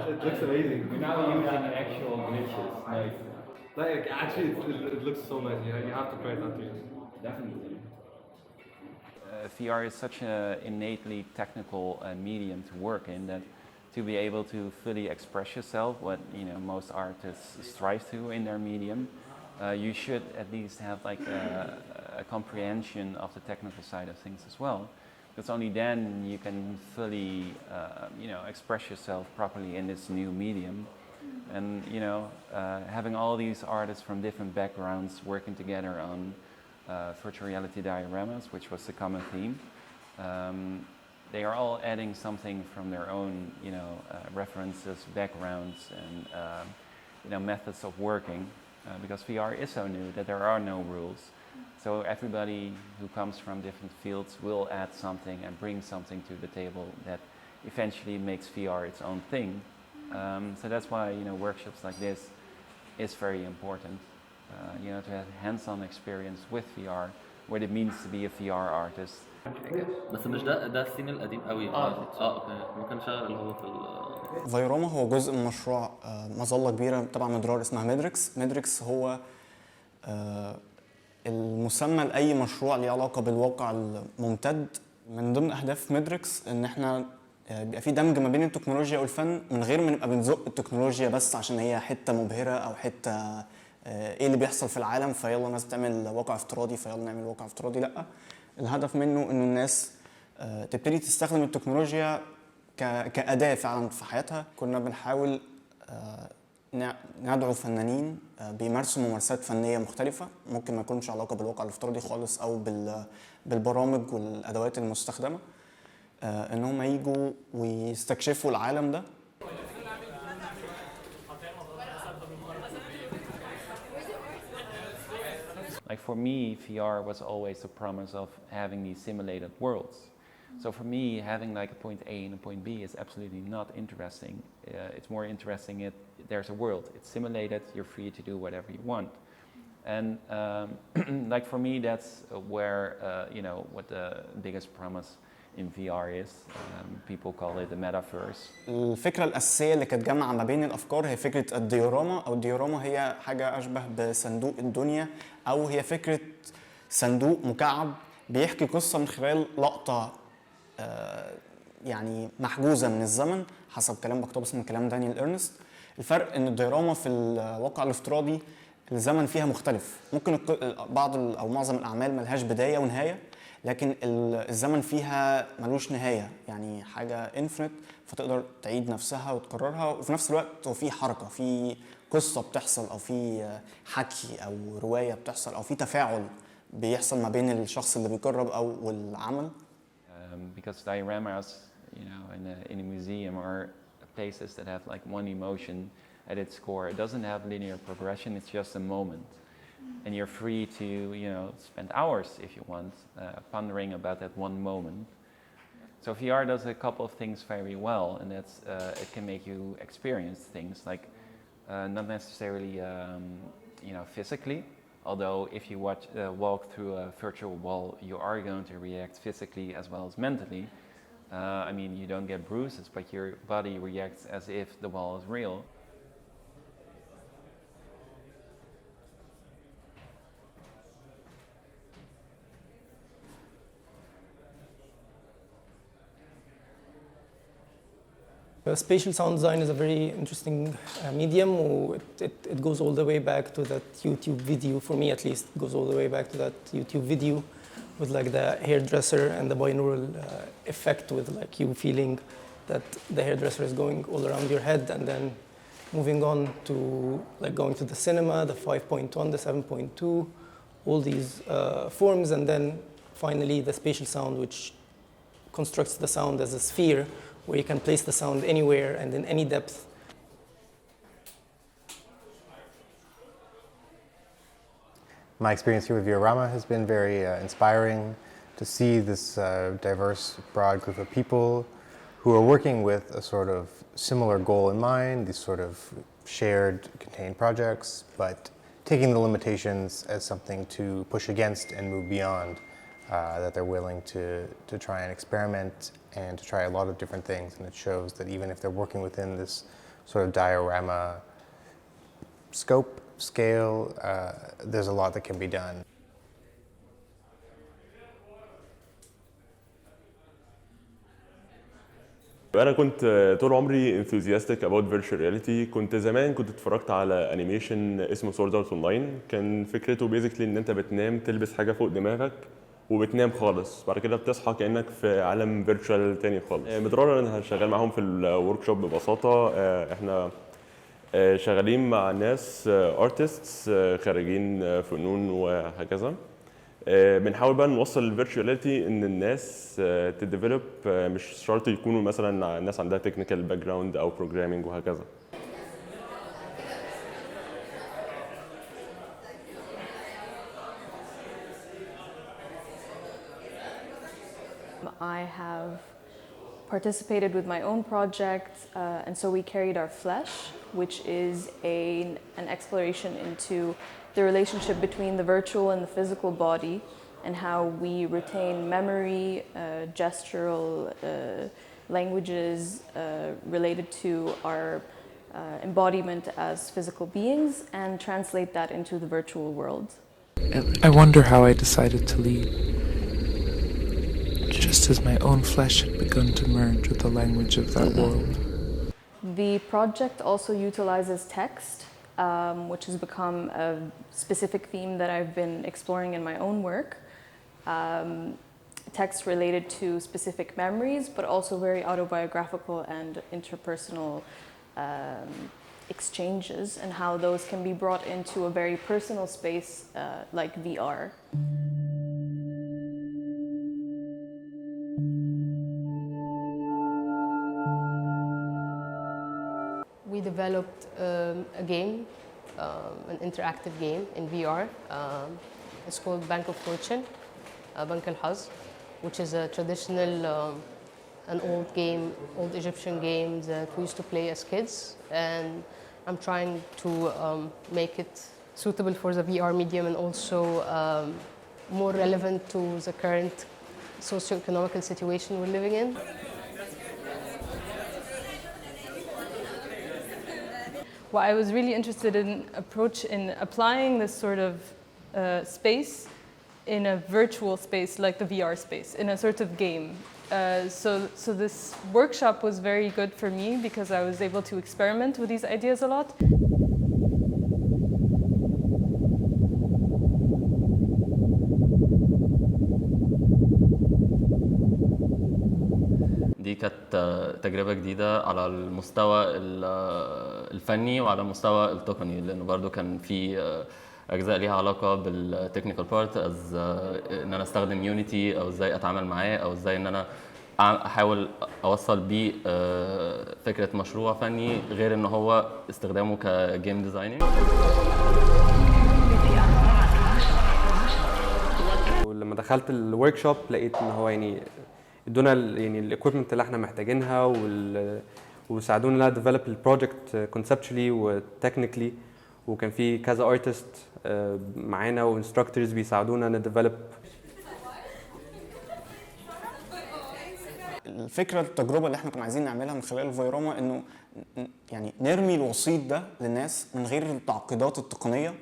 it looks amazing. We're now using actual glitches. Nice. Like actually, it looks so nice. You have to try it out too. Definitely. VR is such an innately technical medium to work in that to be able to fully express yourself, what most artists strive to in their medium, you should at least have like a comprehension of the technical side of things as well. Because only then you can fully, express yourself properly in this new medium. And having all these artists from different backgrounds working together on virtual reality dioramas, which was the common theme. They are all adding something from their own, references, backgrounds, and methods of working. Because VR is so new that there are no rules. So everybody who comes from different fields will add something and bring something to the table that eventually makes VR its own thing. So that's why workshops like this is very important. To have hands-on experience with VR, what it means to be a VR artist. بس مش ده السين القديم قوي. اوكي ممكن نشغل اللي هو في ڤايوراما هو جزء من مشروع مظله كبيره تبع مدرار اسمها مدركس. مدركس هو المسمى لاي مشروع له علاقه بالواقع الممتد. من ضمن اهداف مدركس ان احنا بيبقى في دمج ما بين التكنولوجيا والفن من غير ما نبقى بنزق التكنولوجيا بس عشان هي حته مبهره او حته ايه اللي بيحصل في العالم فيلا الناس بتعمل واقع افتراضي فيلا نعمل واقع افتراضي. لا، الهدف منه انه الناس تبتدي تستخدم التكنولوجيا كأداة فعلا في حياتها. كنا بنحاول ندعو فنانين بيمارسوا ممارسات فنية مختلفة ممكن ما يكونش علاقة بالواقع الافتراضي خالص أو بالبرامج والأدوات المستخدمة، إنهم يجوا ويستكشفوا العالم ده. Like for me, VR was always the promise of having these simulated worlds. So for me, having like a point A and a point B is absolutely not interesting. It's more interesting there's a world. It's simulated. You're free to do whatever you want. And like for me, that's where what the biggest promise in VR is. People call it the metaverse. الفكرة الأساسية اللي كانت جامعة ما بين الأفكار هي فكرة الديوراما، أو الديوراما هي حاجة أشبه بصندوق الدنيا، أو هي فكرة صندوق مكعب بيحكي قصة من خلال لقطة يعني محجوزة من الزمن حسب كلام بقتبس من كلام دانيال إرنست. الفرق إن الديوراما في الواقع الافتراضي الزمن فيها مختلف، ممكن بعض أو معظم الأعمال ملهاش بداية ونهاية، لكن الزمن فيها ملوش نهاية، يعني حاجة انفنت فتقدر تعيد نفسها وتكررها، وفي نفس الوقت هو في حركة، في قصة بتحصل أو في حكي أو رواية بتحصل أو في تفاعل بيحصل ما بين الشخص اللي بيجرب أو والعمل. Because dioramas, in a museum are places that have like one emotion at its core. It doesn't have linear progression. It's just a moment. And you're free to, spend hours if you want, pondering about that one moment. So VR does a couple of things very well, and that's it can make you experience things like not necessarily, physically. Although if you walk through a virtual wall, you are going to react physically as well as mentally. You don't get bruises, but your body reacts as if the wall is real. Spatial sound design is a very interesting medium. It goes all the way back to that YouTube video, for me at least, it goes all the way back to that YouTube video with like the hairdresser and the binaural effect with like you feeling that the hairdresser is going all around your head, and then moving on to like going to the cinema, the 5.1, the 7.2, all these forms, and then finally the spatial sound, which constructs the sound as a sphere where you can place the sound anywhere and in any depth. My experience here with Viorama has been very inspiring to see this diverse, broad group of people who are working with a sort of similar goal in mind, these sort of shared, contained projects, but taking the limitations as something to push against and move beyond. That they're willing to try and experiment and to try a lot of different things, and it shows that even if they're working within this sort of diorama scope, scale. There's a lot that can be done. أنا كنت طول عمري enthusiastic about virtual reality. كنت زمان اتفرجت على انيميشن اسمه سورد ارت اونلاين. كان فكرته بيزيكلي ان انت بتنام تلبس حاجه فوق دماغك وبتنام خالص، بعد كده بتصحى كانك في عالم فيرتشوال تاني خالص. مدرار انا شغال معاهم في الورك شوب. ببساطه احنا شغالين مع ناس ارتستس خارجين فنون وهكذا. بنحاول بقى نوصل الفيرتشواليتي ان الناس تديفلوب، مش شرط يكونوا مثلا ناس عندها تكنيكال باك جراوند او بروجرامينج وهكذا. I have participated with my own project, and so we carried our flesh, which is an exploration into the relationship between the virtual and the physical body, and how we retain memory, gestural languages related to our embodiment as physical beings, and translate that into the virtual world. I wonder how I decided to leave, just as my own flesh had begun to merge with the language of that world. The project also utilizes text, which has become a specific theme that I've been exploring in my own work. Text related to specific memories, but also very autobiographical and interpersonal exchanges, and how those can be brought into a very personal space like VR. We developed a game, an interactive game in VR. It's called Bank of Fortune, Bank al-Haz, which is a traditional, an old game, old Egyptian game that we used to play as kids. And I'm trying to make it suitable for the VR medium and also more relevant to the current socio-economical situation we're living in. Well, I was really interested in applying this sort of space in a virtual space, like the VR space, in a sort of game. So this workshop was very good for me because I was able to experiment with these ideas a lot. دي كانت تجربة جديدة على المستوى الفني وعلى المستوى التقني، لأنه برضو كان في أجزاء ليها علاقة بالتكنيكال بارت، إن أنا أستخدم يونيتي أو إزاي أتعامل معاه، أو إزاي إن أنا أحاول أوصل بيه فكرة مشروع فني غير إن هو استخدامه كجيم ديزايننج. ولما دخلت الورك شوب لقيت إن هو يعني ادونا يعني الاكويبمنت اللي احنا محتاجينها وساعدونا لا ديفلوب البروجكت كونسبشولي وتكنيكلي، وكان في كذا ارتست معانا وانستراكتورز بيساعدونا نديفلوب. الفكره التجربه اللي احنا كنا عايزين نعملها من خلال فيوراما انه يعني نرمي الوسيط ده للناس من غير التعقيدات التقنيه،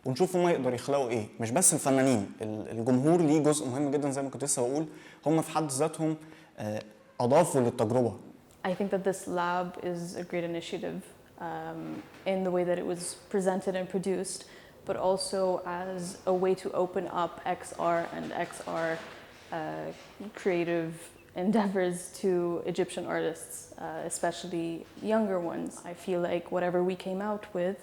ونشوف هم يقدروا يخلقوا ايه. مش بس الفنانين، الجمهور ليه جزء مهم جدا زي ما كنت لسه بقول، هم في حد ذاتهم اضافوا للتجربه. I think that this lab is a great initiative in the way that it was presented and produced, but also as a way to open up XR and XR creative endeavors to Egyptian artists, especially younger ones. I feel like whatever we came out with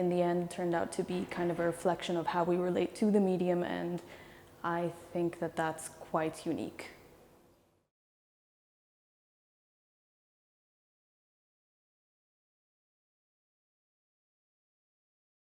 in the end turned out to be kind of a reflection of how we relate to the medium, and I think that that's quite unique.